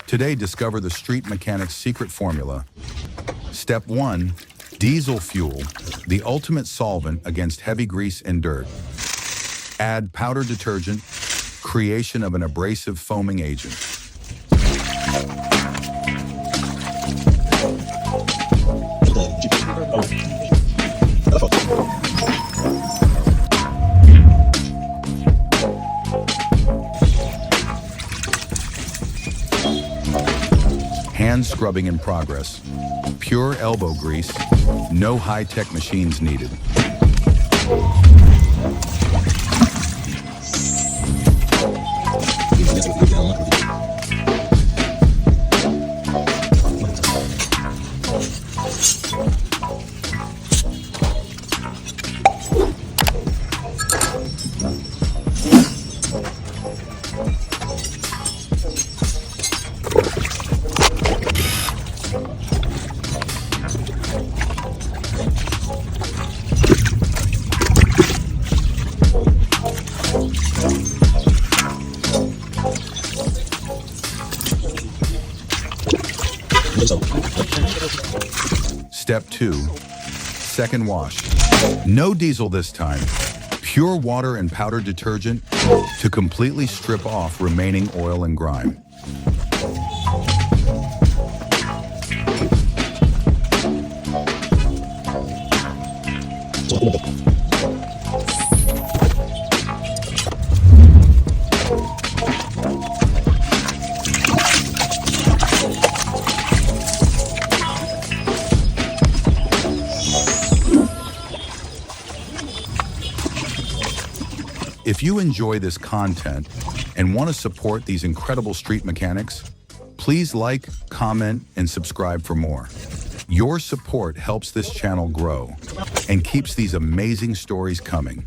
Today, discover the street mechanic's secret formula. Step 1. Diesel fuel, the ultimate solvent against heavy grease and dirt. Add powder detergent, creation of an abrasive foaming agent. Hand scrubbing in progress. Pure elbow grease, no high-tech machines needed. Step 2. Second wash. No diesel this time. Pure water and powder detergent to completely strip off remaining oil and grime. If you enjoy this content and want to support these incredible street mechanics, please like, comment, and subscribe for more. Your support helps this channel grow and keeps these amazing stories coming.